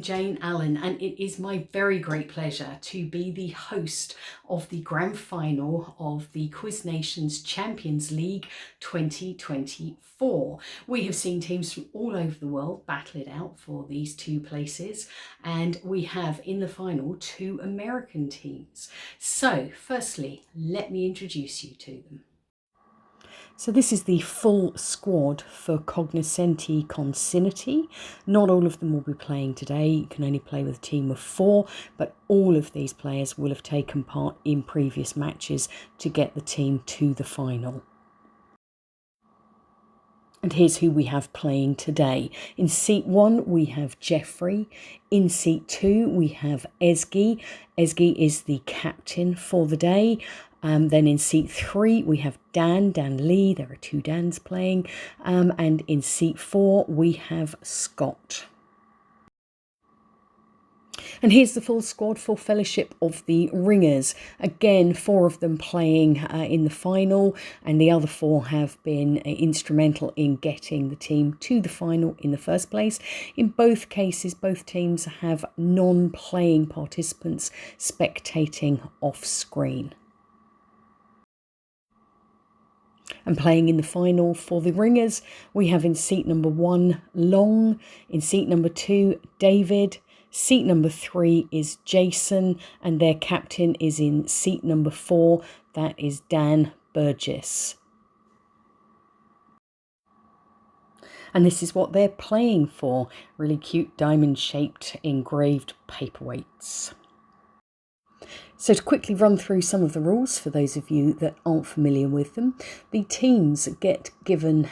I'm Jane Allen, and it is my very great pleasure to be the host of the grand final of the Quiz Nations Champions League 2024. We have seen teams from all over the world battle it out for these two places, and we have in the final two American teams. So, firstly, let me introduce you to them. So this is the full squad for Cognoscenti Concinnity. Not all of them will be playing today. You can only play with a team of 4, but all of these players will have taken part in previous matches to get the team to the final. And here's who we have playing today. In seat 1, we have Jeffrey. In seat 2, we have Ezgi. Ezgi is the captain for the day. Then in seat 3, we have Dan Lee. There are 2 Dans playing. And in seat 4, we have Scott. And here's the full squad for Fellowship of the Ringers. Again, 4 of them playing in the final, and the other 4 have been instrumental in getting the team to the final in the first place. In both cases, both teams have non-playing participants spectating off screen. And playing in the final for the Ringers, we have in seat number 1, Long. In seat number 2, David. Seat number 3 is Jason, and their captain is in seat number 4. That is Dan Burgess. And this is what they're playing for. Really cute diamond-shaped engraved paperweights. So to quickly run through some of the rules for those of you that aren't familiar with them, the teams get given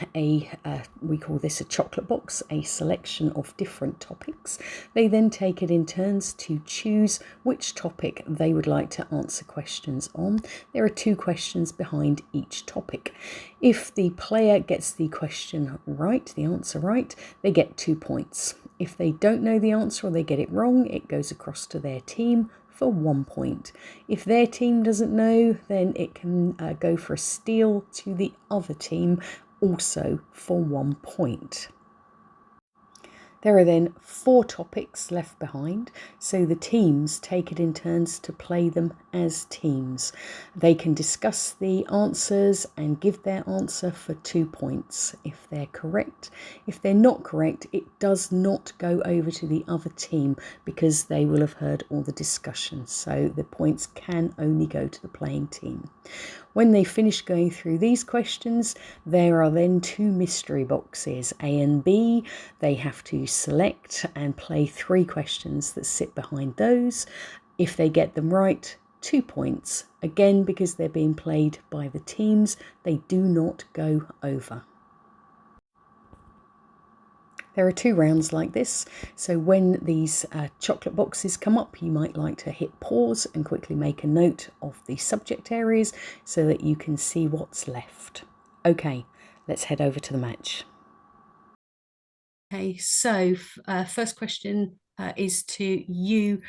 we call this a chocolate box, a selection of different topics. They then take it in turns to choose which topic they would like to answer questions on. There are 2 questions behind each topic. If the player gets the question right, the answer right, they get 2 points. If they don't know the answer or they get it wrong, it goes across to their team for 1 point. If their team doesn't know, then it can go for a steal to the other team, also for 1 point. There are then 4 topics left behind, so the teams take it in turns to play them as teams. They can discuss the answers and give their answer for 2 points if they're correct. If they're not correct, it does not go over to the other team because they will have heard all the discussion, so the points can only go to the playing team. When they finish going through these questions, there are then 2 mystery boxes, A and B. They have to select and play 3 questions that sit behind those. If they get them right, 2 points. Again, because they're being played by the teams, they do not go over. There are 2 rounds like this, so when these chocolate boxes come up, you might like to hit pause and quickly make a note of the subject areas so that you can see what's left. Okay, let's head over to the match. Okay, so first question is to you,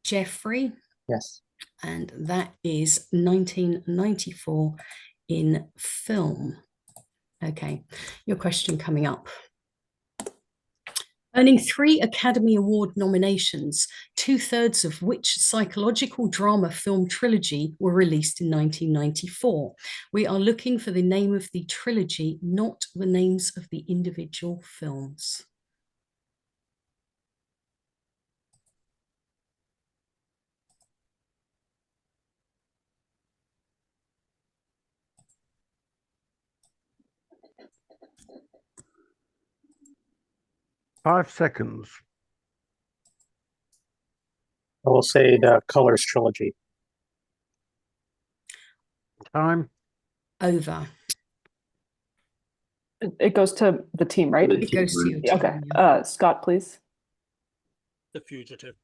Jeffrey. Yes. And that is 1994 in film. Okay, your question coming up. Earning 3 Academy Award nominations, 2/3 of which psychological drama film trilogy were released in 1994. We are looking for the name of the trilogy, not the names of the individual films. Five seconds. I will say the Colors trilogy. Time. Over. It goes to the team, right? It goes to your team. Okay. Scott, please. The Fugitive.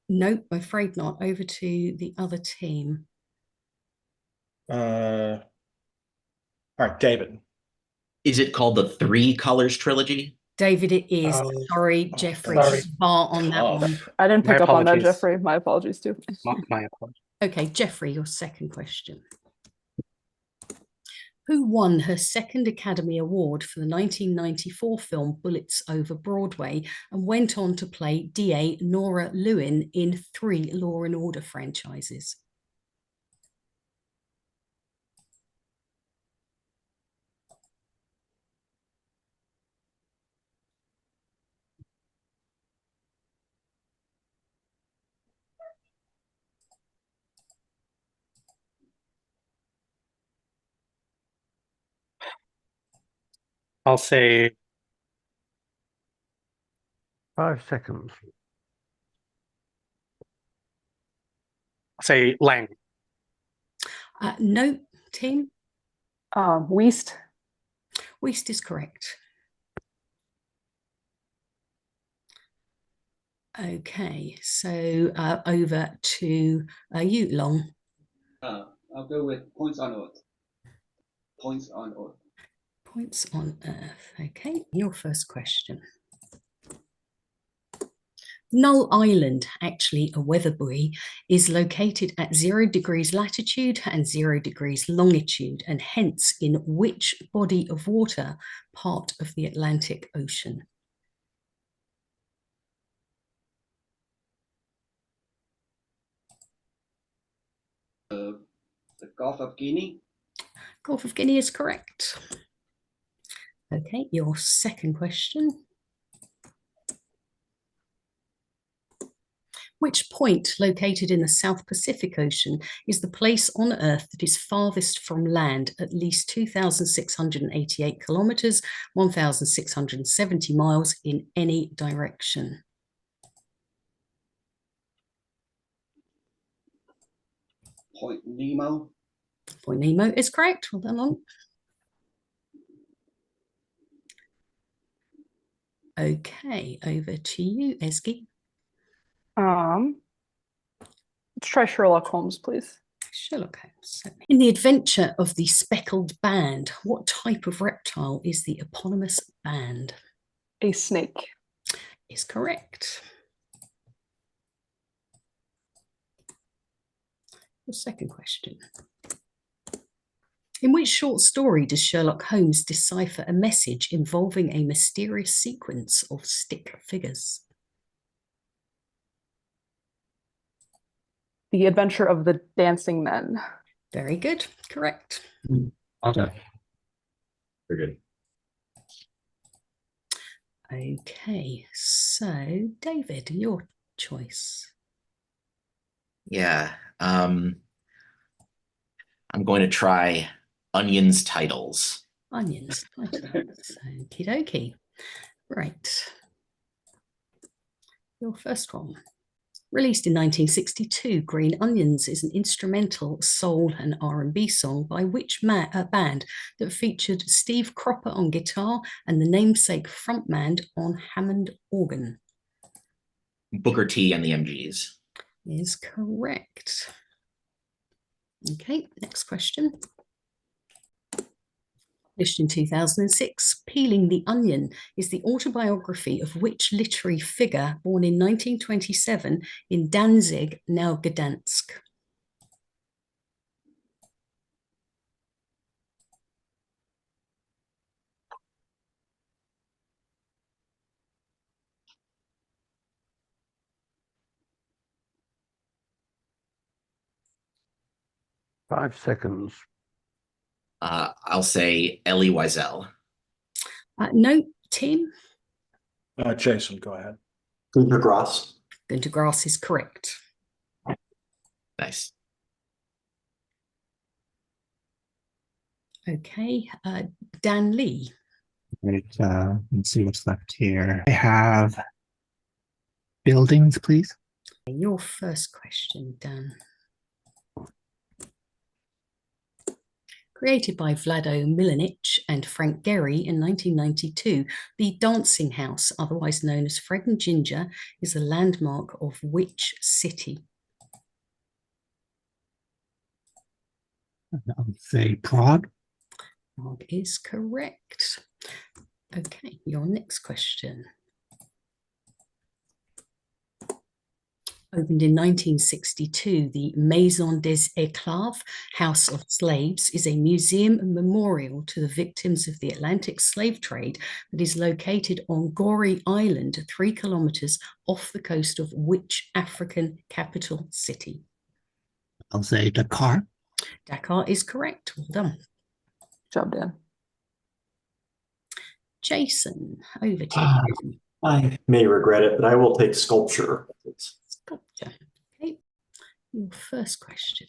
Nope, I'm afraid not. Over to the other team. All right, David. Is it called the 3 Colors trilogy? David, it is. Sorry, Jeffrey. Sorry. Bar on that one. I didn't pick My up on that, apologies. Jeffrey. My apologies too. My apologies. Okay, Jeffrey, your second question. Who won her second Academy Award for the 1994 film Bullets Over Broadway and went on to play DA Nora Lewin in 3 Law and Order franchises? I'll say 5 seconds. Lang. No, Tim. Weist. Weist is correct. Okay, so over to you, Long. I'll go with points on Earth. Points on Earth. Points on Earth. Okay, your first question. Null Island, actually a weather buoy, is located at 0 degrees latitude and 0 degrees longitude, and hence in which body of water part of the Atlantic Ocean? The Gulf of Guinea. Gulf of Guinea is correct. Okay, your second question. Which point located in the South Pacific Ocean is the place on Earth that is farthest from land, at least 2,688 kilometers, 1,670 miles in any direction? Point Nemo. Point Nemo is correct. Well done, Long. Okay, over to you, Esky. Let's try Sherlock Holmes, please. Sherlock Holmes. In The Adventure of the Speckled Band, what type of reptile is the eponymous band? A snake. Is correct. The second question. In which short story does Sherlock Holmes decipher a message involving a mysterious sequence of stick figures? The Adventure of the Dancing Men. Very good. Correct. Okay. Very good. Okay, so David, your choice. Yeah. I'm going to try Onion's titles. Onions. Okie dokie. Right. Your first one. Released in 1962, Green Onions is an instrumental soul and R&B song by which band that featured Steve Cropper on guitar and the namesake frontman on Hammond organ? Booker T and the MGs. Is correct. Okay, next question. Published in 2006, Peeling the Onion is the autobiography of which literary figure born in 1927 in Danzig, now Gdansk? Five seconds. I'll say Elie Wiesel. No, Tim? Jason, go ahead. Günter Grass. Günter Grass is correct. Nice. Okay, Dan Lee. Right, let's see what's left here. I have buildings, please. Your first question, Dan. Created by Vlado Milanic and Frank Gehry in 1992, the Dancing House, otherwise known as Fred and Ginger, is a landmark of which city? I'll say Prague. Prague is correct. Okay, your next question. Opened in 1962, the Maison des Esclaves, House of Slaves, is a museum and memorial to the victims of the Atlantic slave trade that is located on Goree Island, 3 kilometers off the coast of which African capital city? I'll say Dakar. Dakar is correct. Well done. Good job, Dan. Jason, over to Ah. you. I may regret it, but I will take sculpture. Sculpture. Okay. Your first question.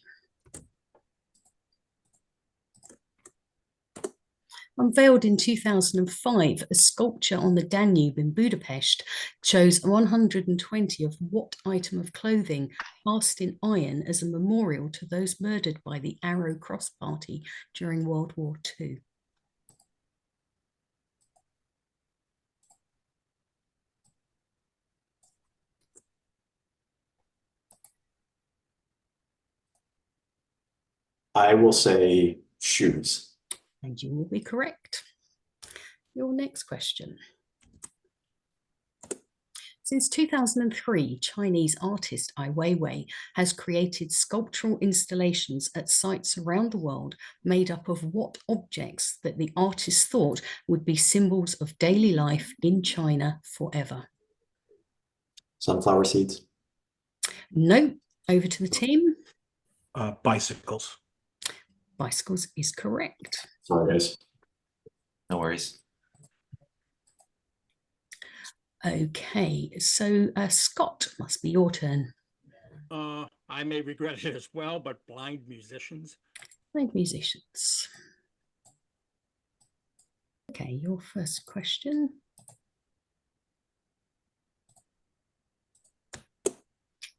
Unveiled in 2005, a sculpture on the Danube in Budapest shows 120 of what item of clothing cast in iron as a memorial to those murdered by the Arrow Cross Party during World War II? I will say shoes. And you will be correct. Your next question. Since 2003, Chinese artist Ai Weiwei has created sculptural installations at sites around the world made up of what objects that the artist thought would be symbols of daily life in China forever? Sunflower seeds. No, over to the team. Bicycles. Bicycles is correct. Sorry, guys. No worries. Okay, so Scott, must be your turn. I may regret it as well, but blind musicians. Blind musicians. Okay, your first question.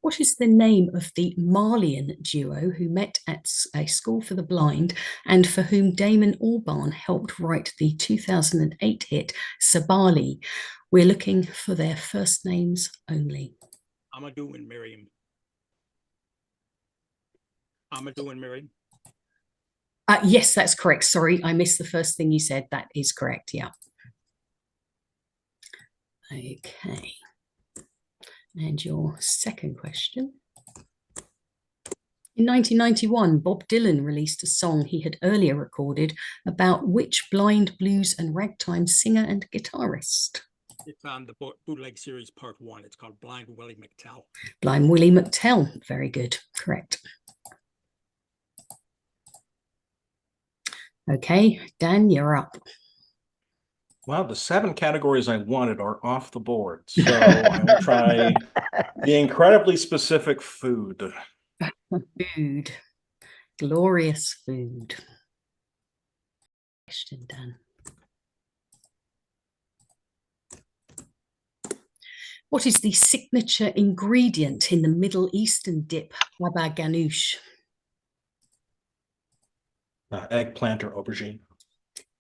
What is the name of the Malian duo who met at a school for the blind and for whom Damon Albarn helped write the 2008 hit Sabali? We're looking for their first names only. Amadou and Miriam. Amadou and Miriam. Yes, that's correct. Sorry, I missed the first thing you said. That is correct, yeah. Okay. And your second question. In 1991, Bob Dylan released a song he had earlier recorded about which blind blues and ragtime singer and guitarist? It's on the bootleg series part 1. It's called Blind Willie McTell. Blind Willie McTell. Very good. Correct. Okay, Dan, you're up. Well, the 7 categories I wanted are off the board. So I will try the incredibly specific food. Food. Glorious food. Question, Dan. What is the signature ingredient in the Middle Eastern dip baba ganoush? Eggplant or aubergine.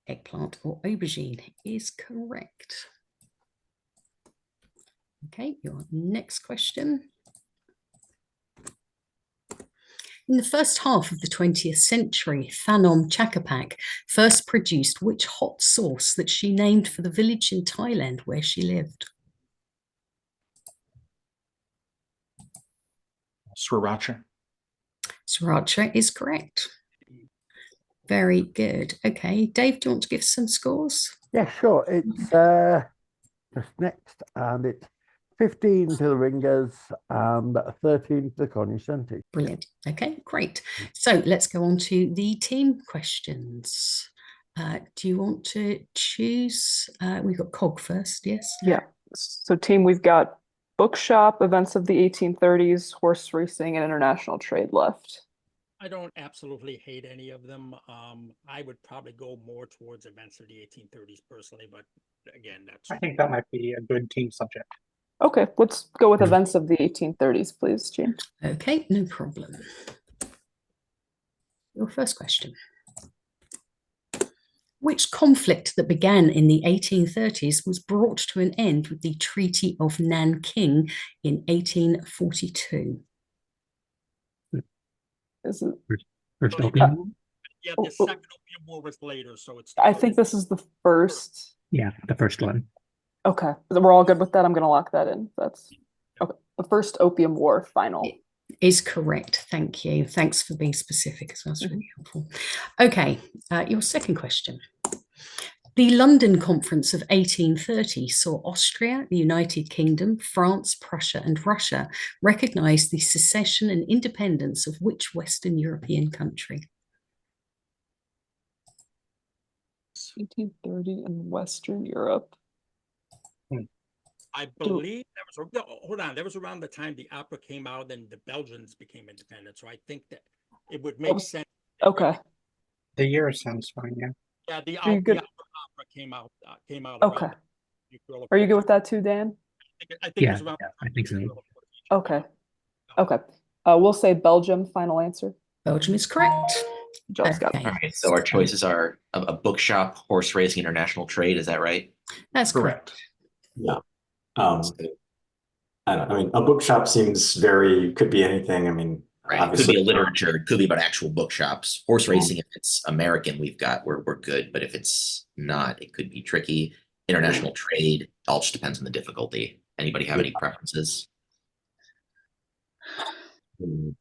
Eggplant or aubergine is correct. Okay, your next question. In the first half of the 20th century, Phanom Chakapak first produced which hot sauce that she named for the village in Thailand where she lived? Sriracha. Sriracha is correct. Very good. Okay, Dave, do you want to give some scores? Yeah, sure. It's just next, and it's 15 to the Ringers and 13 to the Cognoscenti. Brilliant. Okay, great. So let's go on to the team questions. Do you want to choose? We've got Cog first, yes? Yeah. So team, we've got bookshop, events of the 1830s, horse racing, and international trade left. I don't absolutely hate any of them. I would probably go more towards events of the 1830s personally, but again, that's... I think that might be a good team subject. Okay, let's go with events of the 1830s, please, Jean. Okay, no problem. Your first question. Which conflict that began in the 1830s was brought to an end with the Treaty of Nanking in 1842? Is it, First Oh, opium war? Yeah, Oh, the oh. second Opium War was later, so it's... I think this is the first. Yeah, the first one. Okay, we're all good with that. I'm going to lock that in. That's okay. The First Opium War final. Is correct. Thank you. Thanks for being specific as well. It's really helpful. Okay, your second question. The London Conference of 1830 saw Austria, the United Kingdom, France, Prussia, and Russia recognise the secession and independence of which Western European country? 1830 in Western Europe. I believe that was, hold on, that was around the time the opera came out and the Belgians became independent. So I think that it would make sense. Okay. The year sounds fine, yeah. Yeah, the Are you good? opera came out. Okay. Around Are you good with that too, Dan? I think it was around. I think so. Okay. Okay. We'll say Belgium. Final answer. Belgium is correct. Just got it. All right, so our choices are a bookshop, horse racing, international trade. Is that right? That's correct. Yeah. I don't know. I mean, a bookshop seems could be anything. I mean, Right. It could be a literature, it could be about actual bookshops. Horse racing, if it's American, we're good. But if it's not, it could be tricky. International trade, all just depends on the difficulty. Anybody have any preferences?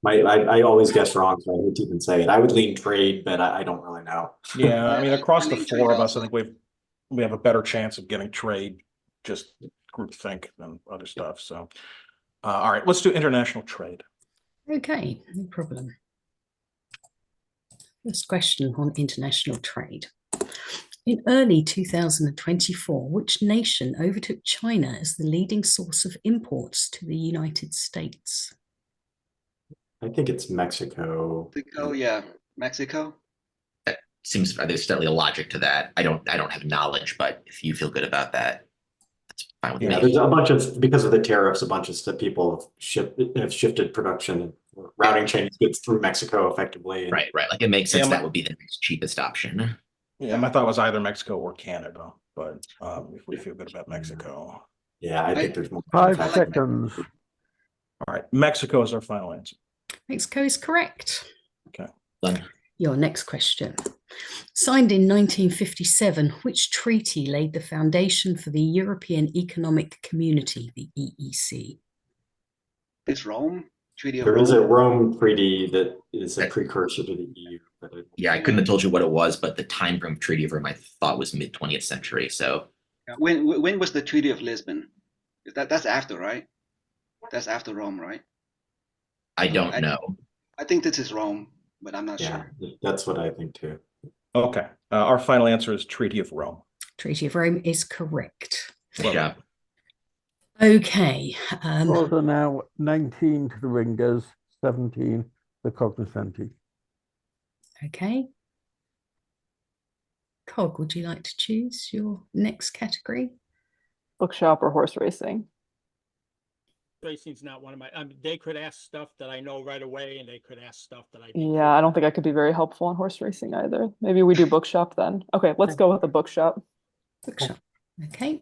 I always guess wrong, so I hate to even say it. I would lean trade, but I don't really know. Yeah, I mean, across the lean four trade of us, I also. think we have a better chance of getting trade, just groupthink than other stuff. So, all right, let's do international trade. Okay, no problem. First question on international trade. In early 2024, which nation overtook China as the leading source of imports to the United States? I think it's Mexico. Mexico, yeah. Mexico. Seems there's certainly a logic to that. I don't have knowledge, but if you feel good about that, that's fine with Yeah, me. there's a bunch of, because of the tariffs, a bunch of stuff people have shifted production, routing chains goods through Mexico effectively. And Right. Like it makes sense Yeah, that would be the next cheapest option. Yeah, my thought was either Mexico or Canada, but if we feel good about Mexico. yeah, I think there's more. 5 like seconds. All right, Mexico is our final answer. Mexico is correct. Okay. Done. Your next question. Signed in 1957, which treaty laid the foundation for the European Economic Community, the EEC? It's Rome. Treaty of There is Rome. a Rome treaty that is a precursor to the EU. Yeah, I couldn't have told you what it was, but the time frame Treaty of Rome I thought was mid 20th century. So When was the Treaty of Lisbon? That's after, right? That's after Rome, right? I don't know. I think this is Rome, but I'm not Yeah, sure. that's what I think too. Okay, our final answer is Treaty of Rome. Treaty of Rome is correct. Good job. Okay. Scores are now 19 to the Ringers, 17 the Cognoscenti. Okay. Cog, would you like to choose your next category? Bookshop or horse racing. Racing's not one of my. They could ask stuff that I know right away, and they could ask stuff that I. Yeah, I don't think I could be very helpful on horse racing either. Maybe we do bookshop then. Okay, let's go with the bookshop. Bookshop. Okay.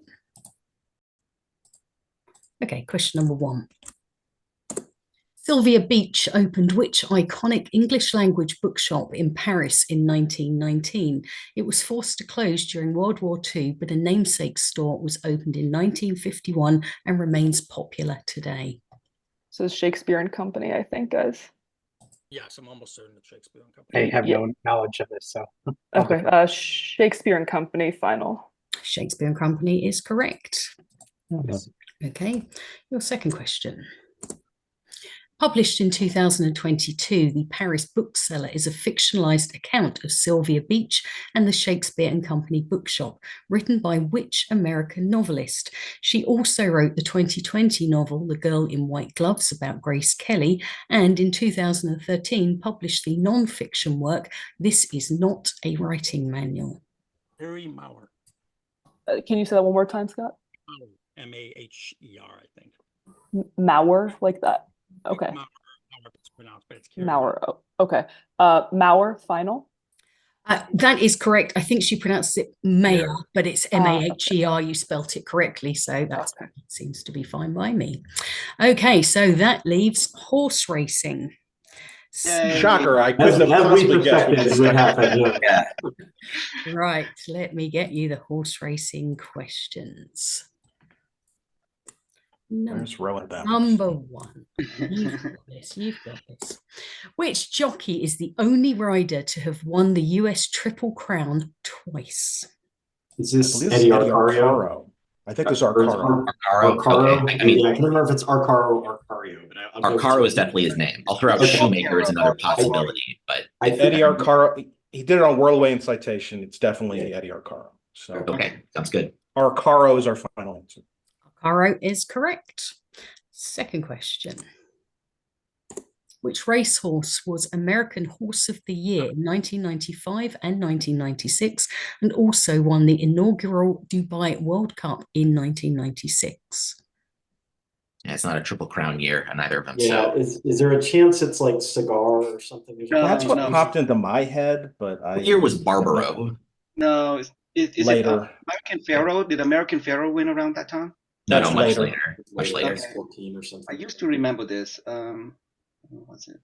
Okay, question number 1. Sylvia Beach opened which iconic English language bookshop in Paris in 1919? It was forced to close during World War II, but a namesake store was opened in 1951 and remains popular today. So it's Shakespeare and Company, I think, guys. Yes, I'm almost certain it's Shakespeare and Company. I have no knowledge of this, so. Okay, Shakespeare and Company final. Shakespeare and Company is correct. Okay, your second question. Published in 2022, The Paris Bookseller is a fictionalized account of Sylvia Beach and the Shakespeare and Company bookshop, written by which American novelist? She also wrote the 2020 novel The Girl in White Gloves about Grace Kelly, and in 2013 published the non-fiction work This Is Not a Writing Manual. Harry Mauer. Can you say that one more time, Scott? Maher, I think. Mauer, like that. Okay. Mauer, it's pronounced, but it's Harry. Mauer. Oh, okay. Mauer final. That is correct. I think she pronounced it Mayer, but it's Maher. You spelt it correctly, so that seems to be fine by me. Okay, so that leaves horse racing. Yay. Shocker, I couldn't have possibly guessed. Yeah. Right, let me get you the horse racing questions. There's Rowan Bowers. Number 1. You've got this. You've got this. Which jockey is the only rider to have won the US Triple Crown twice? Is I this believe Eddie it's Eddie Arcario? Arcaro. I think there's Arcaro. Arcaro. Okay. I mean, Yeah, I can't remember if it's Arcaro or Arcario, but I'll go with Arcaro is Eddie. definitely his name. I'll throw out Okay. Shoemaker as another possibility, but I think Eddie Arcaro. He did it on Worldway and Citation. It's definitely Eddie Arcaro. So okay, sounds good. Arcaro is our final answer. Arcaro is correct. Second question. Which racehorse was American Horse of the Year in 1995 and 1996, and also won the inaugural Dubai World Cup in 1996? Yeah, it's not a Triple Crown year on either of them. Yeah, So is there a chance it's like Cigar or something? That's what no. popped into my head, but what year was Barbaro? No, is it Later. American Pharaoh? Did American Pharaoh win around that time? No, That's much later. later. Much later. Okay. 14 or I something. used to remember this. What's it?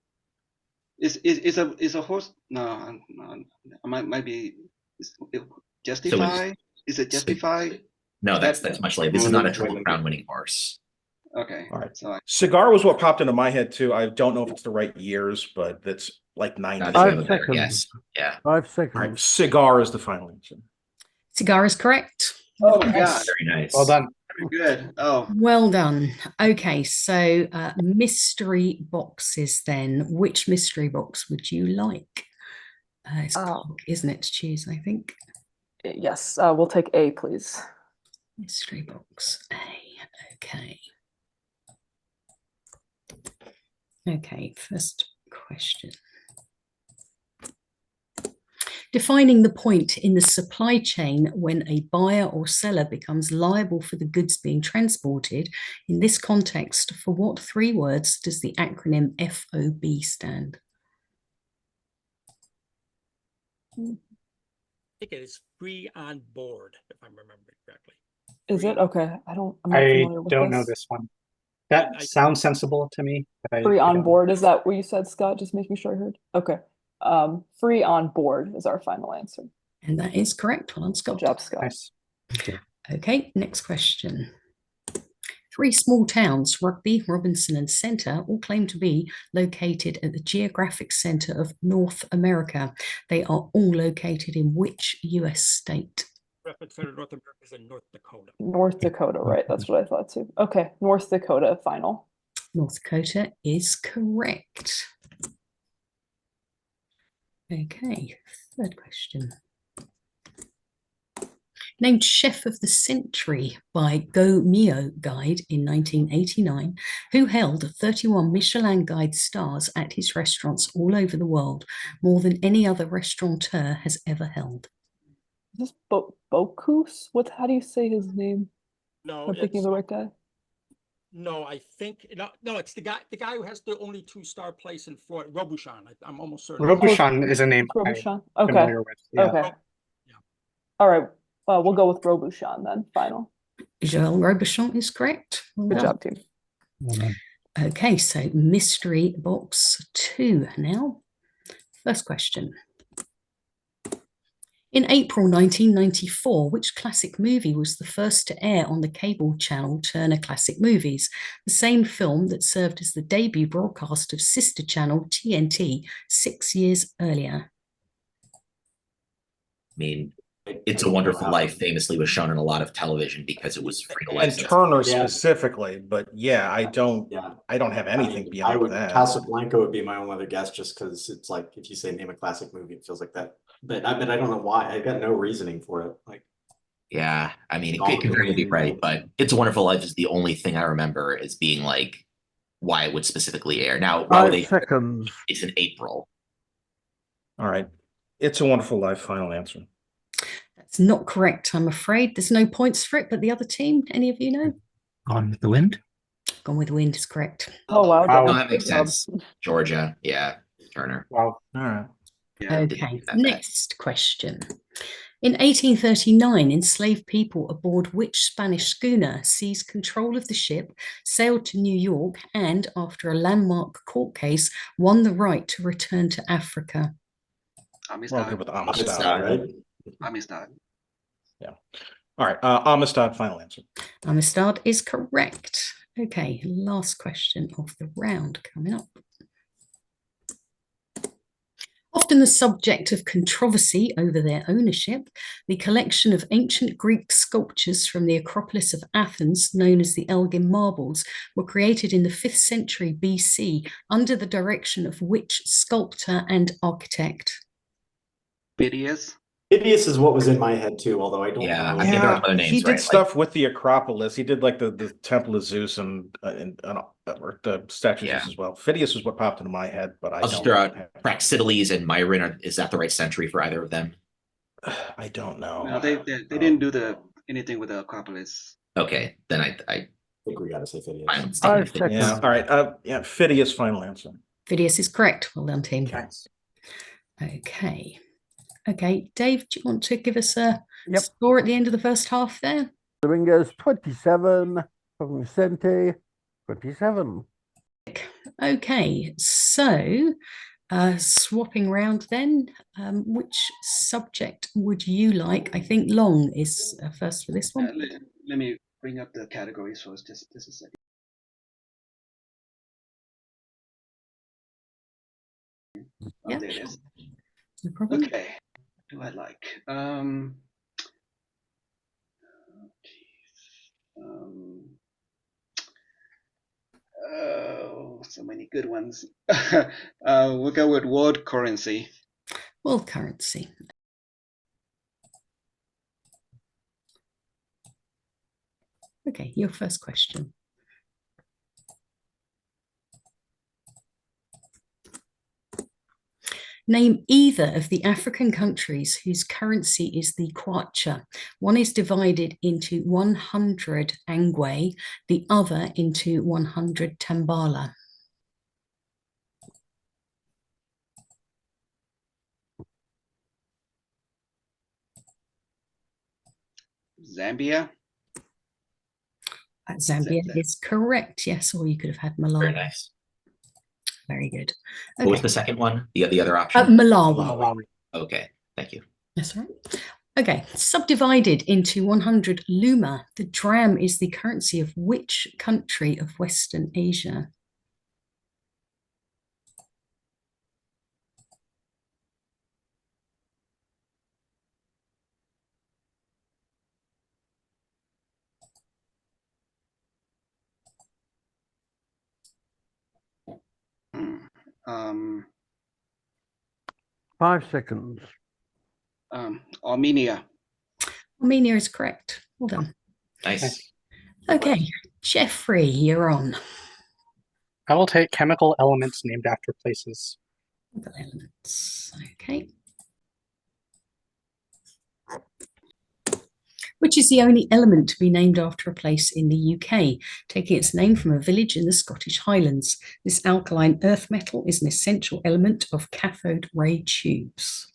Is a horse? No, might be. Is it Justify? Is it Justify? No, that's much later. This is not a Triple Crown winning horse. Okay. All right. So Cigar was what popped into my head too. I don't know if it's the right years, but that's like 90. Now Five they have a better seconds. guess. Yeah. 5 seconds. All right, Cigar is the final answer. Cigar is correct. oh my God, Very nice. Well done. very good. Oh, Well done. Okay, so mystery boxes then. Which mystery box would you like? It's cog, isn't it, to choose, I think. Yes, we'll take A, please. Mystery box A. Okay. Okay, first question. Defining the point in the supply chain when a buyer or seller becomes liable for the goods being transported. In this context, for what 3 words does the acronym FOB stand? I think it is free on board, if I'm remembering correctly. Is Free- it? Okay. I'm not I familiar with don't know this one. That I- sounds sensible to me. But I Free on don't- board. Is that what you said, Scott? Just making sure I heard. Okay. Free on board is our final answer. And that is correct. Well done, Good Scott. job, Scott. Nice. Okay, next question. 3 small towns, Rugby, Robinson, and Centre, all claim to be located at the geographic centre of North America. They are all located in which US state? Reference Center North America is in North Dakota. North Dakota, right? That's what I thought too. Okay, North Dakota, final. North Dakota is correct. Okay, third question. Named Chef of the Century by Go Mio Guide in 1989, who held 31 Michelin Guide stars at his restaurants all over the world, more than any other restaurateur has ever held. Is this Bocuse? How do you say his name? No, I'm thinking of the right guy. No, I think no, it's the guy who has the only 2-star place in Florida, Robuchon. I'm almost certain. Robuchon is a name I'm Robuchon. Okay. familiar with. Yeah. Okay. Yeah. All right. We'll go with Robuchon then. Final. Joël Robuchon is correct. Well Good done. job, team. Well done. Okay, so mystery box 2 now. First question. In April 1994, which classic movie was the first to air on the cable channel Turner Classic Movies, the same film that served as the debut broadcast of sister channel TNT 6 years earlier? I mean, It's a Wonderful Life famously was shown in a lot of television because it was free to And license. Turner Yeah. specifically, but yeah, I don't have anything I beyond would that. Casablanca would be my only other guess, just because it's like if you say name a classic movie, it feels like that. But I don't know why. I got no reasoning for it. Like, Yeah, I mean, it could very well be right, but It's a Wonderful Life is the only thing I remember as being like why it would specifically air. Now, why would 5 seconds. It's in April. All right. It's a Wonderful Life, final answer. That's not correct, I'm afraid. There's no points for it, but the other team, any of you know? Gone with the Wind. Gone with the Wind is correct. Oh wow. Wow. No, that makes Good job. sense. Georgia, yeah, Turner. Wow. All right. yeah. Okay, next question. In 1839, enslaved people aboard which Spanish schooner seized control of the ship, sailed to New York, and, after a landmark court case, won the right to return to Africa? We're all good with Amistad, Amistad, right? right? Amistad. Yeah. All right. Amistad, final answer. Amistad is correct. Okay, last question of the round coming up. Often the subject of controversy over their ownership, the collection of ancient Greek sculptures from the Acropolis of Athens, known as the Elgin Marbles, were created in the 5th century BC under the direction of which sculptor and architect? Phidias. Phidias is what was in my head too, although I don't Yeah, know. I think there are other he names, did right? stuff with the Acropolis. He did like the Temple of Zeus and or the statues Yeah. as well. Phidias is what popped into my head, but I'll just throw out Praxiteles and Myron. Is that the right century for either of them? I don't know. No, they didn't do anything with the Acropolis. Okay, then I think we got to say Phidias. I'm sticking with Phidias. Yeah. All right. Yeah. Phidias. Final answer. Phidias is correct. Well done, team. Okay. Okay. Okay, Dave, do you want to give us a Yep. score at the end of the first half there? The Ringers 27, Cognoscenti 27. Okay, so swapping around then, which subject would you like? I think long is first for this one. Let me bring up the categories first, just a second. Yeah, there it is. No problem. Okay, what do I like? Oh, so many good ones. We'll go with world currency. World currency. Okay, your first question. Name either of the African countries whose currency is the kwacha. One is divided into 100 angwe, the other into 100 tambala. Zambia. Zambia is correct, yes, or you could have had Malawi. Very nice. Very good. Okay. What was the second one? The other option? Malawi. Okay, thank you. That's right. Okay, subdivided into 100 luma, the dram is the currency of which country of Western Asia? Um, 5 seconds. Armenia. Armenia is correct. Well done. Nice. Okay, Jeffrey, you're on. I will take chemical elements named after places. Chemical elements. Okay. Which is the only element to be named after a place in the UK, taking its name from a village in the Scottish Highlands. This alkaline earth metal is an essential element of cathode ray tubes.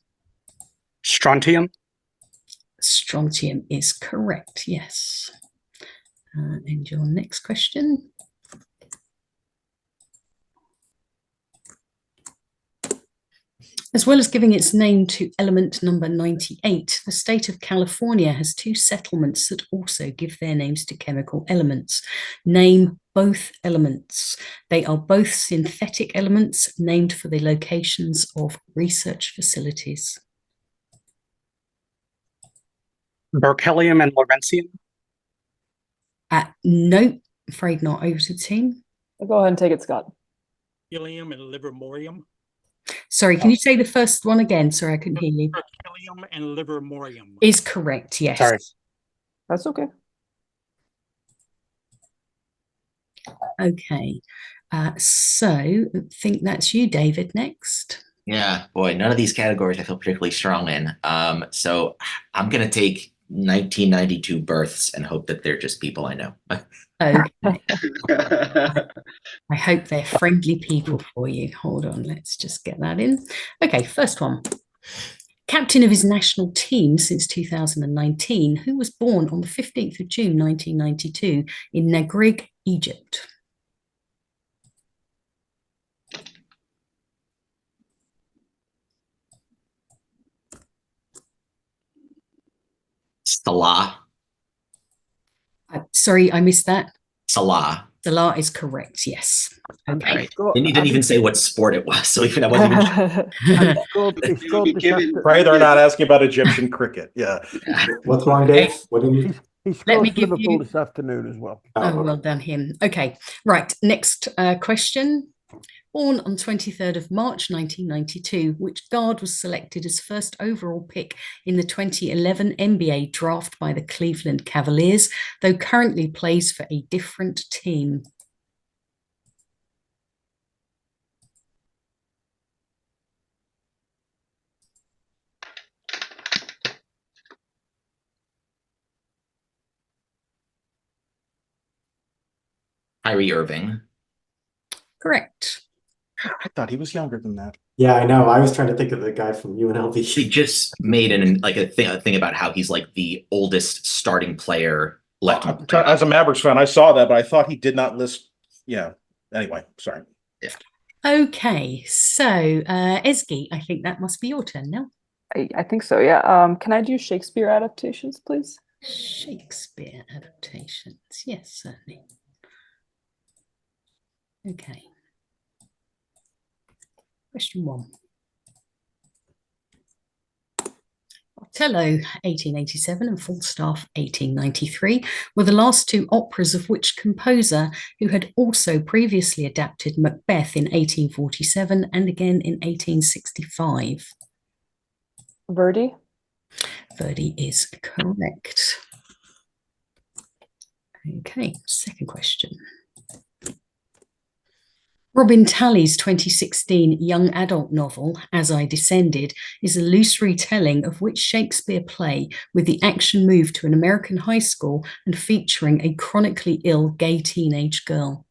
Strontium. Strontium is correct, yes. And your next question. As well as giving its name to element number 98, the state of California has 2 settlements that also give their names to chemical elements. Name both elements. They are both synthetic elements named for the locations of research facilities. Berkelium and Lawrencium. No, afraid not. Over to the team. Go ahead and take it, Scott. Helium and livermorium. Sorry, can you say the first one again? Sorry, I couldn't hear you. Berkelium and livermorium. Is correct, yes. Sorry. That's okay. Okay, so I think that's you, David, next. Yeah, boy, none of these categories I feel particularly strong in. So I'm gonna take 1992 births and hope that they're just people I know. Okay. I hope they're friendly people for you. Hold on, let's just get that in. Okay, first one. Captain of his national team since 2019, who was born on the 15th of June 1992 in Negreg, Egypt. Salah. Sorry, I missed that. Salah. La is correct, yes. And Okay. he scored- And he didn't and even say what sport it was, so even I wasn't even he scored You this give it- after- Pray they're not asking about Egyptian cricket. Yeah. What's wrong, Dave? What did you? he Let scored me for give Liverpool you- this afternoon as well. Oh, well done him. Okay, right. Next question. Born on 23rd of March 1992, which guard was selected as first overall pick in the 2011 NBA draft by the Cleveland Cavaliers, though currently plays for a different team? Kyrie Irving. Correct. I thought he was younger than that. Yeah, I know. I was trying to think of the guy from UNLV. He just made a thing about how he's like the oldest starting player left. As a Mavericks fan, I saw that, but I thought he did not list. Yeah. Anyway, sorry. Yeah. Okay, so Ezgi, I think that must be your turn now. I think so, yeah. Can I do Shakespeare adaptations, please? Shakespeare adaptations. Yes, certainly. Okay. Question 1. Othello, 1887, and Falstaff, 1893, were the last two operas of which composer, who had also previously adapted Macbeth in 1847 and again in 1865? Verdi? Verdi is correct. Okay, second question. Robin Talley's 2016 young adult novel, As I Descended, is a loose retelling of which Shakespeare play with the action move to an American high school and featuring a chronically ill gay teenage girl?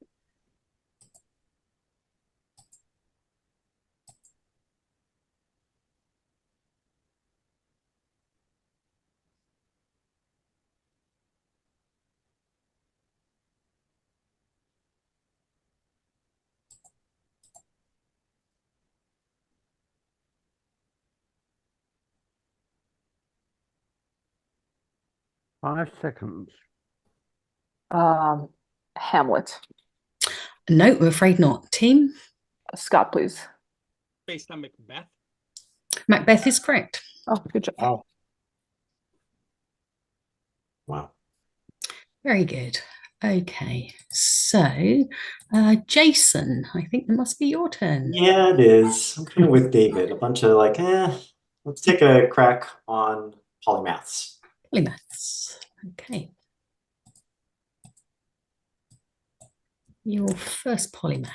Five seconds. Hamlet. No, I'm afraid not. Team? Scott, please. Based on Macbeth. Macbeth is correct. Oh, good job. Oh, Wow. Very good. Okay, so Jason, I think it must be your turn. Yeah, it is. I'm kind of with David. A bunch of like, let's take a crack on polymaths. Polymaths. Okay. Your first polymath.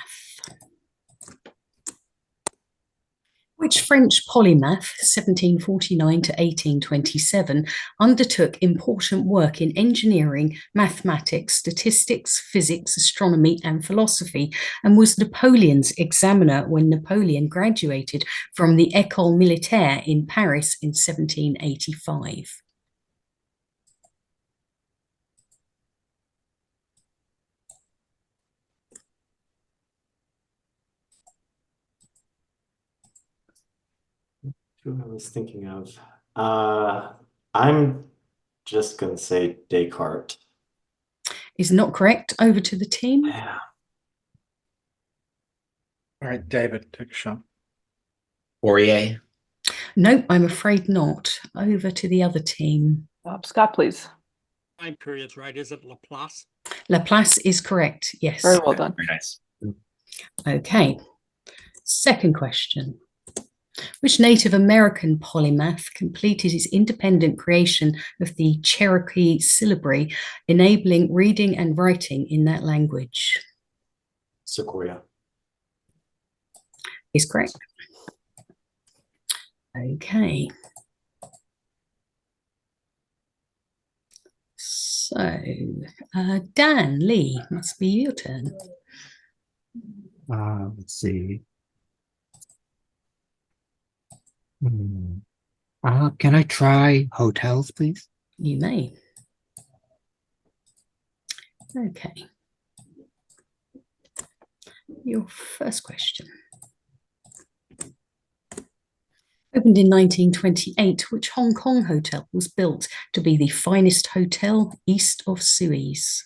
Which French polymath, 1749 to 1827, undertook important work in engineering, mathematics, statistics, physics, astronomy, and philosophy, and was Napoleon's examiner when Napoleon graduated from the École Militaire in Paris in 1785? Who I was thinking of. I'm just gonna say Descartes. Is not correct. Over to the team. Yeah. all right, David, take a shot. Fourier. No, I'm afraid not. Over to the other team. Scott, please. Time periods, right? Is it Laplace? Laplace is correct. Yes. Very well done. Very nice. Okay. Second question. Which Native American polymath completed his independent creation of the Cherokee syllabary, enabling reading and writing in that language? Sequoia. Is correct. Okay. So, Dan Lee, must be your turn. Let's see. Can I try hotels, please? You may. Okay. Your first question. Opened in 1928, which Hong Kong hotel was built to be the finest hotel east of Suez?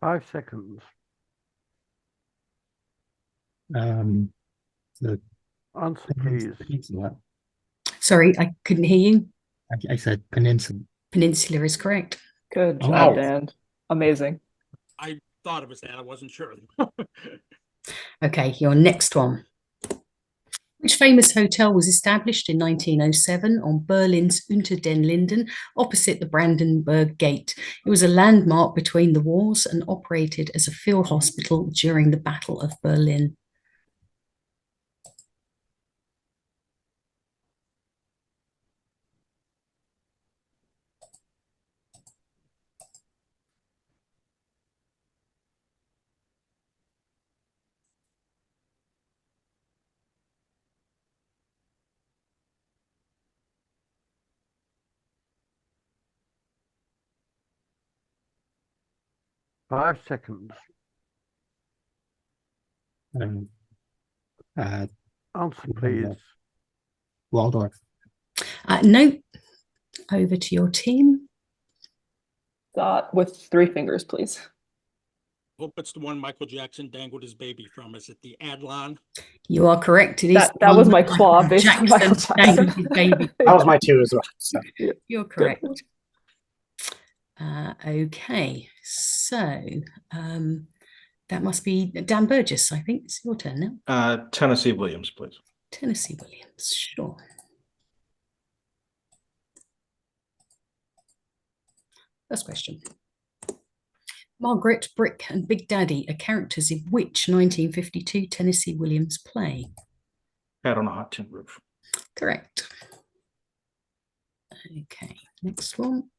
5 seconds. The Answer, please. peninsula. Sorry, I couldn't hear you. I said peninsula. Peninsula is correct. Good Oh, job, wow. Dan. Amazing. I thought it was that. I wasn't sure. Okay, your next one. Which famous hotel was established in 1907 on Berlin's Unter den Linden, opposite the Brandenburg Gate? It was a landmark between the wars and operated as a field hospital during the Battle of Berlin. Five seconds. Answer, please. Waldorf. No, over to your team. Dot with 3 fingers, please. Hope it's the one Michael Jackson dangled his baby from. Is it the Adlon? You are correct. It is That was my one claw based on Michael dangled Jackson. his baby. That was my 2 as well. So. You're correct. Okay, so that must be Dan Burgess. I think it's your turn now. Tennessee Williams, please. Tennessee Williams, sure. First question. Margaret, Brick, and Big Daddy are characters in which 1952 Tennessee Williams play? Cat on a Hot Tin Roof. Correct. Okay, next one.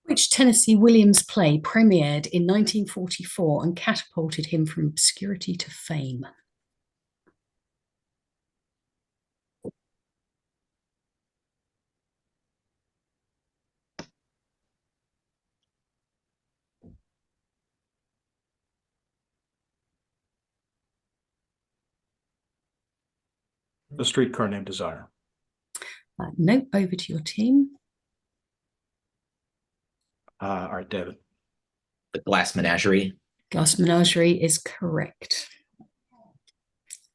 Which Tennessee Williams play premiered in 1944 and catapulted him from obscurity to fame? The Streetcar Named Desire. No, over to your team. All right, David. The Glass Menagerie. Glass Menagerie is correct.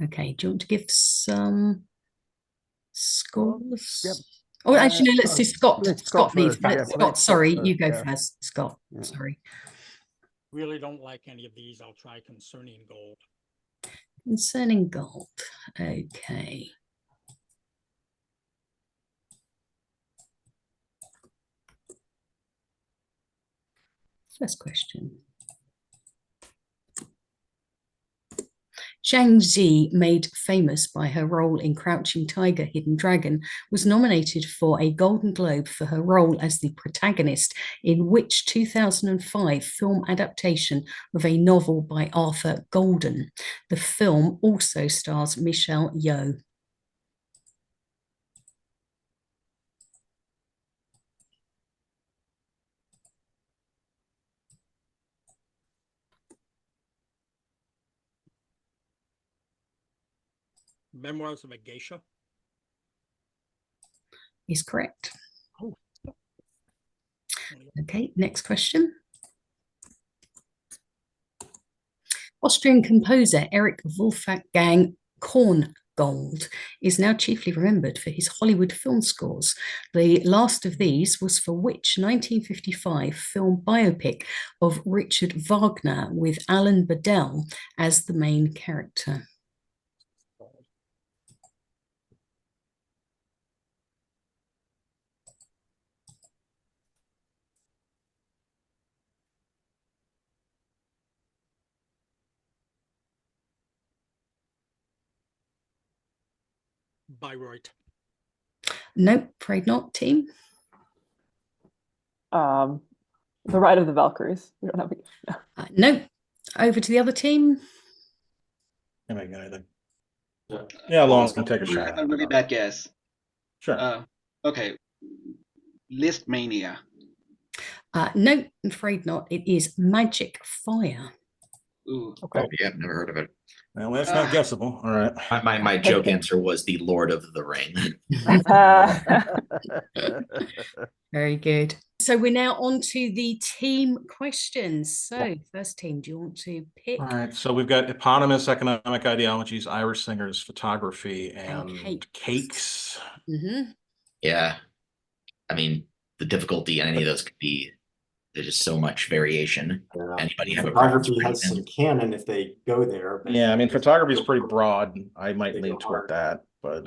Okay, do you want to give some scores? Yep. Oh, actually, no, let's do Scott. let's Scott, Scott needs. first, yeah, Scott, let's sorry, Scott you go first, yeah. first. Scott, Yeah. sorry. Really don't like any of these. I'll try Concerning Gold. Concerning Gold. Okay. First question. Zhang Zi, made famous by her role in Crouching Tiger, Hidden Dragon, was nominated for a Golden Globe for her role as the protagonist in which 2005 film adaptation of a novel by Arthur Golden. The film also stars Michelle Yeoh. Memoirs of a Geisha. Is correct. Oh. Okay, next question. Austrian composer Erich Wolfgang Korngold is now chiefly remembered for his Hollywood film scores. The last of these was for which 1955 film biopic of Richard Wagner with Alan Bedell as the main character? Bayreuth. Nope, afraid not, team. The Ride of the Valkyries. We don't have Nope. Over to the other team. Can I make anything? Yeah, long can take a I shot. have a really bad guess. Sure. Okay. List Mania. No, I'm afraid not. It is Magic Fire. Ooh. Okay. Oh, yeah, I've never heard of it. Well, that's not guessable. All right. My joke answer was the Lord of the Ring. Very good. So we're now on to the team questions. So first team, do you want to pick? All right, so we've got eponymous economic ideologies, Irish singers, photography, and cakes. Mm-hmm. Yeah. I mean, the difficulty on any of those could be, there's just so much variation. Yeah. Anybody have a preference Photography for has anything? some canon if they go there. But Yeah, I mean, photography is pretty broad. I might They lean go toward hard. that, but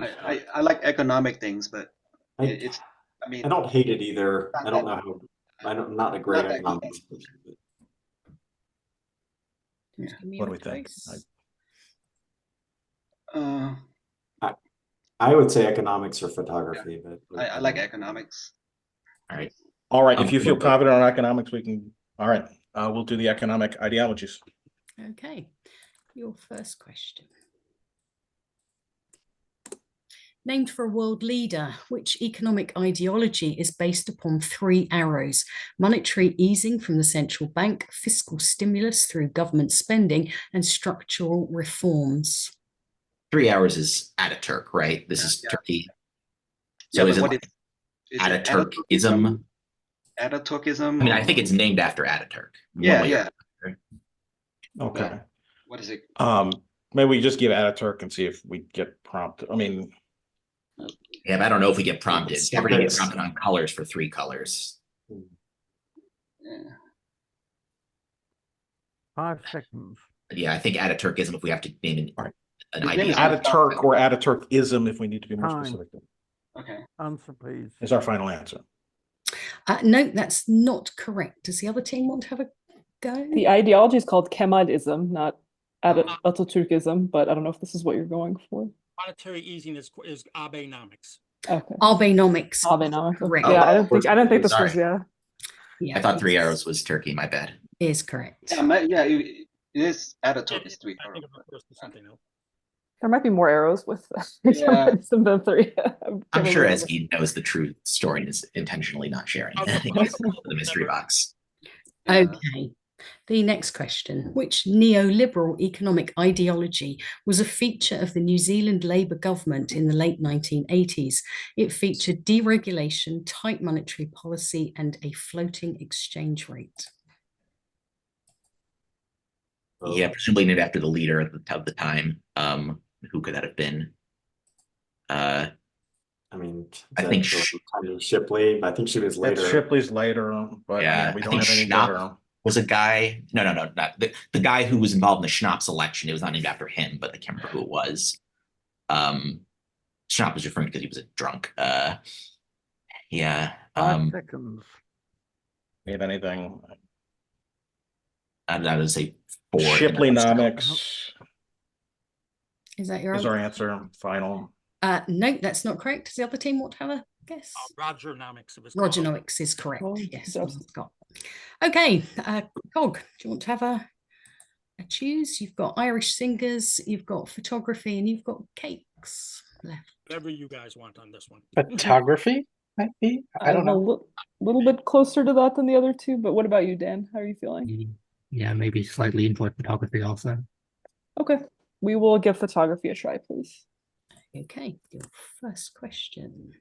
I like economic things, but I, it's, I mean, I don't hate it either. not I don't that- know how. I'm not a great not that economics easy. person. But Just give me what do your we think? choice. I would say economics or photography, but I like economics. All right. All right, I'm if you feel cool. confident on economics, we can, all right, we'll do the economic ideologies. Okay, your first question. Named for a world leader, which economic ideology is based upon 3 arrows: monetary easing from the central bank, fiscal stimulus through government spending, and structural reforms? 3 hours is Ataturk, right? This is Turkey. So is it like Ataturkism? Ataturkism? I mean, I think it's named after Ataturk. Yeah. Okay. What is it? Maybe we just give Ataturk and see if we get prompted. I mean, yeah, but I don't know if we get prompted. We're gonna get prompted on colors for 3 colors. Yeah. 5 seconds. Yeah, I think Ataturkism if we have to name an idea. Ataturk or Ataturkism if we need to be more specific. Okay. Answer, please. Is our final answer. No, that's not correct. Does the other team want to have a go? The ideology is called Kemadism, not Ataturkism, but I don't know if this is what you're going for. Monetary easing is Abenomics. Okay. Abenomics. Abenomics. Correct. Yeah, I didn't think this was, Sorry. Yeah, I thought 3 arrows was Turkey, my bad. Is correct. Yeah, it is Ataturk is 3 I think arrows. of it as something else. there might be more arrows with Yeah. Kemadism than 3. I'm sure Ezgi knows the true story and is intentionally not sharing the mystery box. Okay. The next question. Which neoliberal economic ideology was a feature of the New Zealand Labour government in the late 1980s? It featured deregulation, tight monetary policy, and a floating exchange rate. Yeah, presumably named after the leader of the time. Who could that have been? I mean, I think Shipley. I think she was later. It's Shipley's later, but yeah, we I don't think have any Schnapp better. was a guy. No, not the guy who was involved in the Schnapp election. It was not named after him, but I can't remember who it was. Schnapp was referring because he was a drunk. Yeah. 5 seconds. We have anything? I would say 4. Shipley-nomics Is that your is answer? our answer. Final. No, that's not correct. Does the other team want to have a guess? Rogernomics. Rogernomics is correct. Oh, yes. yes. Scott. Okay, Cog, do you want to have a choose? You've got Irish singers, you've got photography, and you've got cakes left. Whatever you guys want on this one. Photography might be. I don't I'm know. a little bit closer to that than the other 2, but what about you, Dan? How are you feeling? Yeah, maybe slightly into photography also. Okay, we will give photography a try, please. Okay, your first question.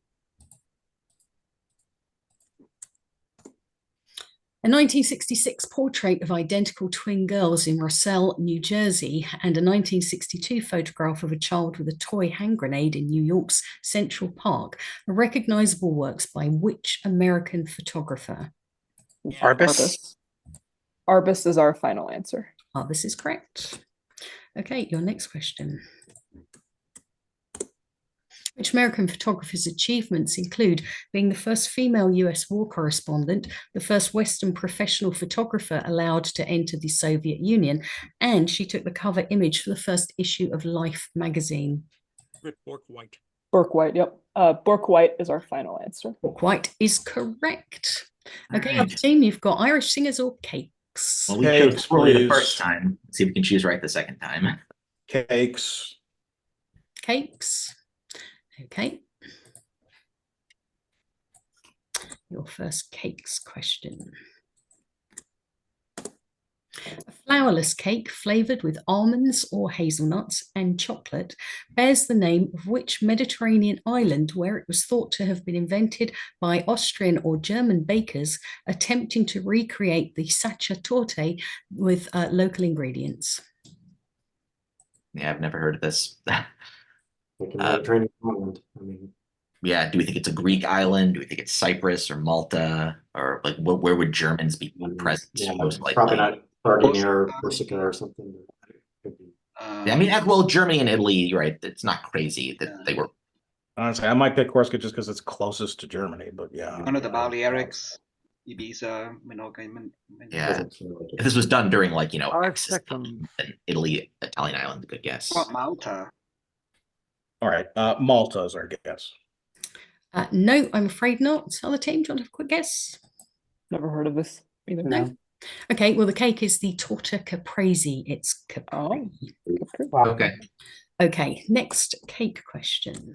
A 1966 portrait of identical twin girls in Russell, New Jersey, and a 1962 photograph of a child with a toy hand grenade in New York's Central Park are recognizable works by which American photographer? Arbus. Arbus is our final answer. Arbus is correct. Okay, your next question. Which American photographer's achievements include being the first female US war correspondent, the first Western professional photographer allowed to enter the Soviet Union, and she took the cover image for the first issue of Life magazine? Bork-White. Bork-White, yep. Bork-White is our final answer. Bork-White is correct. Okay, other team, you've got Irish singers or cakes? Well, we chose poorly the first time. Let's see if we can choose right the second time. Cakes. Cakes. Okay. Your first cakes question. A flourless cake flavoured with almonds or hazelnuts and chocolate bears the name of which Mediterranean island where it was thought to have been invented by Austrian or German bakers attempting to recreate the Sacher torte with local ingredients? Yeah, I've never heard of this. Like a Mediterranean island. I mean, Yeah, do we think it's a Greek island? Do we think it's Cyprus or Malta? Or like where would Germans be present yeah, most likely? probably not Sardinia or Corsica or something. Could be. Yeah, I mean, well, Germany and Italy, you're right. It's not crazy that they were. Honestly, I might pick Corsica just because it's closest to Germany, but yeah. One of the Balearics, Ibiza, Menorca. Yeah, if this was done during like, you know, 5 Axis seconds. then Italy, Italian island, good guess. What Malta? All right, Malta is our guess. No, I'm afraid not. Other team, do you want to have a quick guess? Never heard of this either. No. Okay, well, the cake is the torta caprese. It's capri. Oh, Okay. Okay, next cake question.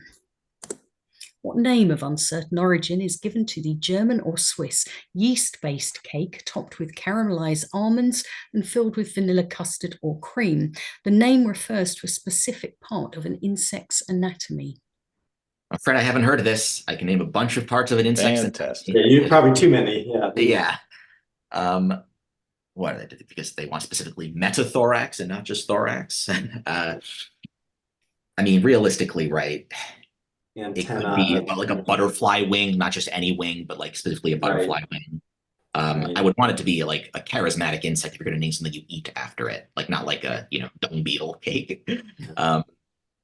What name of uncertain origin is given to the German or Swiss yeast-based cake topped with caramelized almonds and filled with vanilla custard or cream? The name refers to a specific part of an insect's anatomy. I'm afraid I haven't heard of this. I can name a bunch of parts of an insect. Fantastic. Yeah, you probably too many. Yeah. Yeah. What are they? Because they want specifically metathorax and not just thorax. I mean, realistically, right? It could be like a butterfly wing, not just any wing, but like specifically a butterfly wing. I would want it to be like a charismatic insect if you're going to name something you eat after it, like not like a, you know, dung beetle cake.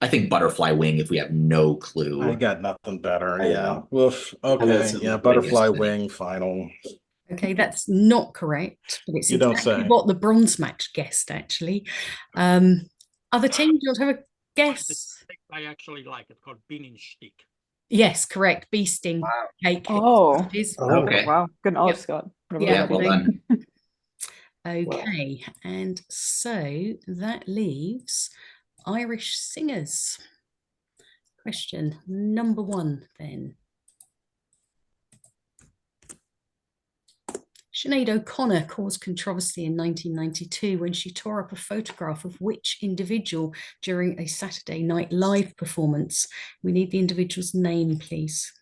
I think butterfly wing if we have no clue. I got nothing better. Yeah. Woof. Okay. Yeah. Butterfly wing final. Okay, that's not correct, but it's You don't exactly say. what the bronze match guessed, actually. Other teams, do you want to have a guess? I actually like it, called Bienenstich. Yes, correct. Bee sting cake. Oh, Okay. wow. Good knowledge, Yep. Scott. Yeah, well done. Okay, and so that leaves Irish singers. Question number 1 then. Sinead O'Connor caused controversy in 1992 when she tore up a photograph of which individual during a Saturday Night Live performance? We need the individual's name, please.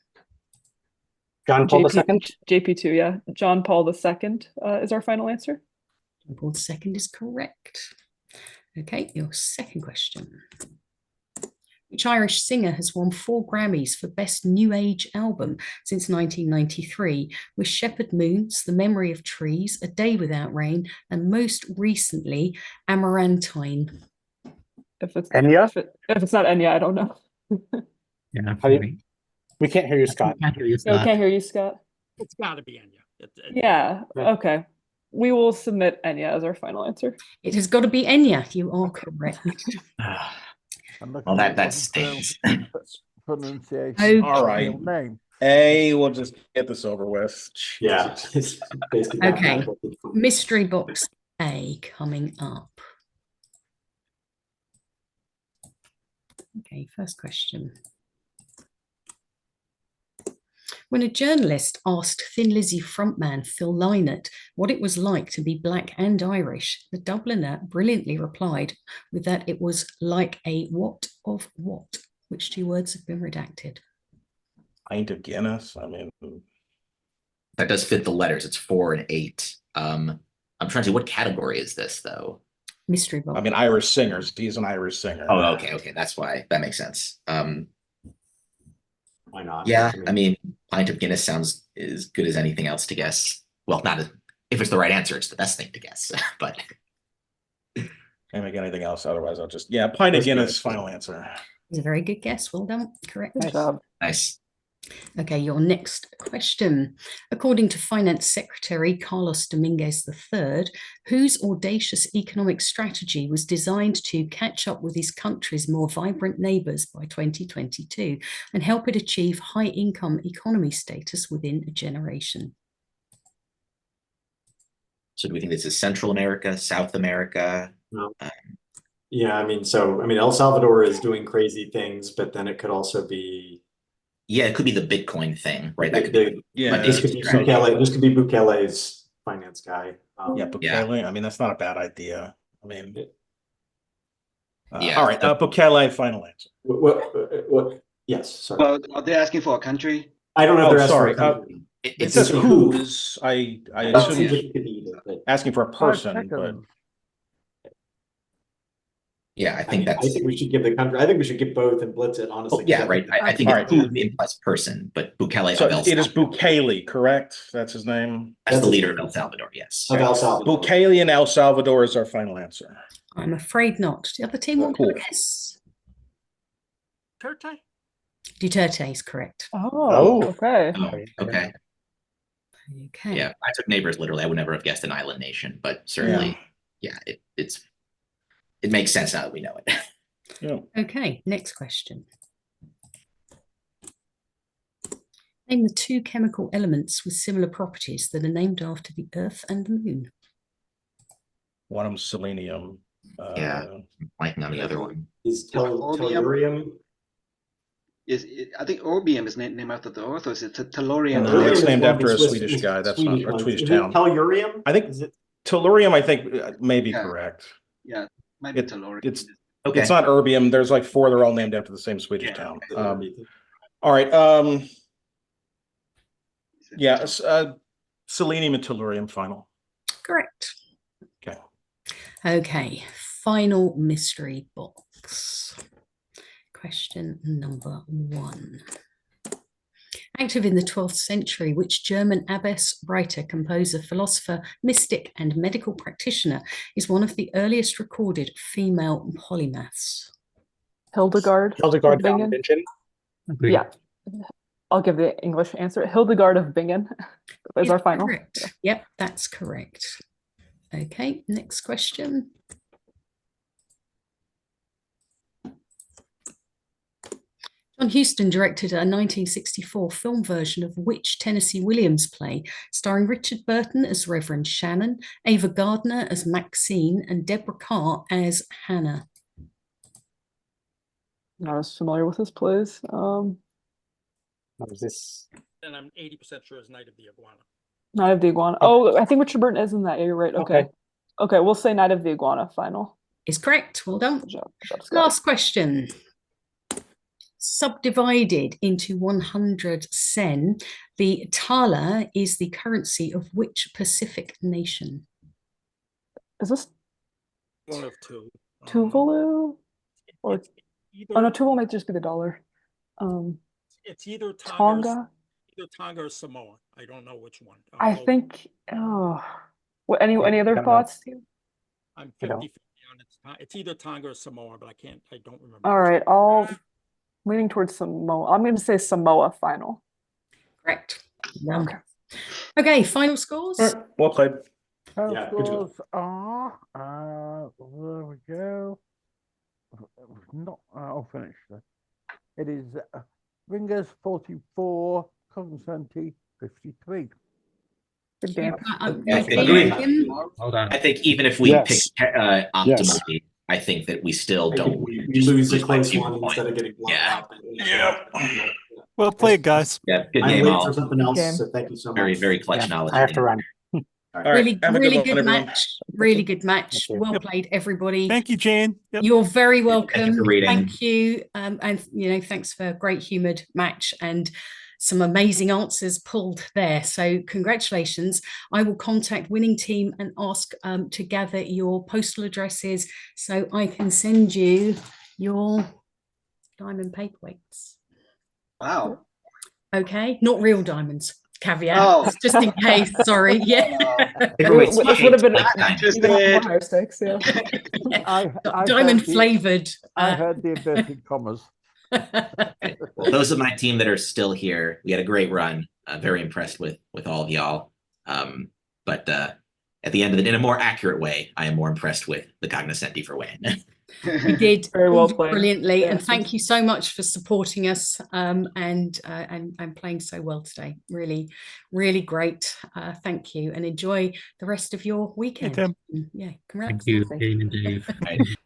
John Paul II. JP2, yeah. John Paul II is our final answer. John Paul II is correct. Okay, your second question. Which Irish singer has won 4 Grammys for Best New Age Album since 1993 with Shepherd Moons, The Memory of Trees, A Day Without Rain, and most recently, Amarantine? If it's Enya? If it's not Enya, I don't know. Yeah. We can't hear you, Scott. No, we can't hear you, Scott. It's got to be Enya. Yeah, okay. We will submit Enya as our final answer. It has got to be Enya. You are correct. Well, that stings. Pronunciation. Okay. All right. Name. We'll just get this over with. Yeah. It's basically Okay. Mystery box A coming up. Okay, first question. When a journalist asked Thin Lizzy frontman Phil Lynott what it was like to be black and Irish, the Dubliner brilliantly replied with that it was like a what of what? Which 2 words have been redacted? Pint of Guinness. I mean, That does fit the letters. It's 4 and 8. I'm trying to see what category is this though. Mystery box. I mean, Irish singers. He's an Irish singer. Oh, okay. That's why that makes sense. Why not? Yeah, I mean, pint of Guinness sounds as good as anything else to guess. Well, not if it's the right answer, it's the best thing to guess. But Can't make anything else. Otherwise, I'll just pint of Guinness. Final answer. It's a very good guess. Well done. Correct. Good job. nice. Okay, your next question. According to Finance Secretary Carlos Dominguez III, whose audacious economic strategy was designed to catch up with his country's more vibrant neighbours by 2022 and help it achieve high-income economy status within a generation? So do we think this is Central America, South America? No. Yeah, I mean, El Salvador is doing crazy things, but then it could also be. Yeah, it could be the Bitcoin thing, right? That could This could be Bukele's finance guy. Yeah, Bukele. I mean, that's not a bad idea. I mean, Yeah, all right, Bukele, final answer. What? Yes, sorry. Well, are they asking for a country? I don't know if Oh, they're asking sorry. for a country. It says who's. I That's assume Wikipedia, but asking for a 5 person, but seconds. Yeah, I I think think we should give the country. I think we should give both and blitz it, honestly. Oh, yeah, right. I think Alright. it's who implies person, but Bukele so of El it is Salvador. Bukele, correct? That's his name. That's the his leader name. of El Salvador, yes. Of El Salvador. Bukele in El Salvador is our final answer. I'm afraid not. The other team want to Cool. guess? Turte? Duterte is correct. Oh, okay. Oh, okay. Okay. Yeah, I took neighbors literally. I would never have guessed an island nation, but certainly, yeah, it makes sense now that we know it. Yeah. Okay, next question. Name the 2 chemical elements with similar properties that are named after the Earth and the Moon. One of them selenium. Yeah. Blanking on the other one. Is Orbium? tellurium? I think Orbium is named after the Earth, or is it Tellurium? No, it's is named one of after the a Swedish guy. That's not a one. Swedish Is town. it tellurium? I think Is it? tellurium, I think, may be Yeah. correct. Yeah, might be It- Tellurium. It's Okay. it's not erbium. There's like 4. They're all named after the same Swedish Yeah. town. Okay. All right. Is it- Yeah. Selenium and tellurium final. Correct. Okay. Okay, final mystery box. Question number 1. Active in the 12th century, which German abbess, writer, composer, philosopher, mystic, and medical practitioner is one of the earliest recorded female polymaths? Hildegard. Hildegard of von Bingen. Bingen. Agreed. Yeah. I'll give the English answer. Hildegard of Bingen is our final. Correct. Yep, that's correct. Okay, next question. John Huston directed a 1964 film version of which Tennessee Williams play, starring Richard Burton as Reverend Shannon, Ava Gardner as Maxine, and Deborah Carr as Hannah? Not as familiar with his plays. What is this? And I'm 80% sure it's Night of the Iguana. Night of the Iguana. Oh, I think Richard Burton is in that. Yeah, you're right. Okay. Okay, we'll say Night of the Iguana final. Is correct. Well done. Good job. Good job, Scott. Last question. Subdivided into 100 sen, the thaler is the currency of which Pacific nation? Is this One of 2. Tuvalu? Or Either, oh no, Tuvalu might just be the dollar. it's either Tonga. Either Tonga or Samoa. I don't know which one. I think. What? Any other don't know. thoughts? I'm I don't. 50-50 on it. It's either Tonga or Samoa, but I don't remember. All right, I'll leaning towards Samoa. I'm going to say Samoa final. Correct. Okay. Okay, final scores. All right. Well played. Yeah, good job. Scores are, there we go. Not, I'll finish. It is Ringers 44, Cognoscenti 53. Good game. Hold on. I think even if we Yes. pick optimally, I think that we still don't We just lose a by close 2 one points. instead of getting blown Yeah. out. Well played, guys. Yeah, good I'm game late all. for something Good else, game. so thank you so much. Very, very clutch knowledge. I have to run. All right. Really, Have a really one, good everyone. match. Really good match. Thank you. Well played, everybody. Thank you, Jane. Yep. You're very welcome. for reading. Thank you. And thanks for a great humoured match and some amazing answers pulled there. So congratulations. I will contact winning team and ask to gather your postal addresses so I can send you your diamond paperweights. Wow. Okay, not real diamonds. Caveat, Oh. just in case. Sorry. Yeah. Paperweights This would have been like diamonds. Just even did. higher stakes. Yeah. I Diamond heard the- flavored. I heard the inverted commas. Okay. Well, those of my team that are still here, we had a great run. Very impressed with all of y'all. But at the end of it, in a more accurate way, I am more impressed with the Cognoscenti for winning. You did Very well played. brilliantly, Yeah. and thank you so much for supporting us and playing so well today. Really, really great. Thank you, and enjoy the rest of your weekend. Tim. Yeah, congrats. Thank you, Jane and Dave.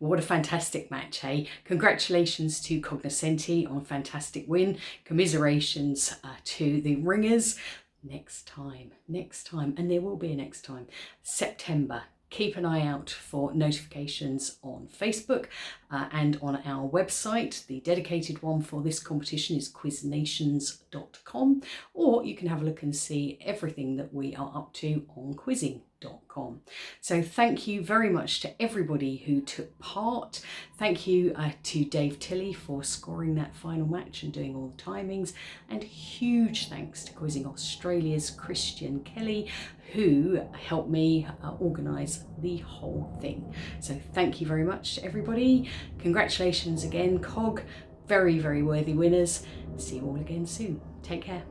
What a fantastic match, hey? Congratulations to Cognoscenti on a fantastic win. Commiserations to the Ringers. next time, and there will be a next time, September. Keep an eye out for notifications on Facebook and on our website. The dedicated one for this competition is quiznations.com, or you can have a look and see everything that we are up to on quizzing.com. So thank you very much to everybody who took part. Thank you to Dave Tilley for scoring that final match and doing all the timings, and huge thanks to Quizzing Australia's Christian Kelly, who helped me organise the whole thing. So thank you very much to everybody. Congratulations again, Cog. Very, very worthy winners. See you all again soon. Take care.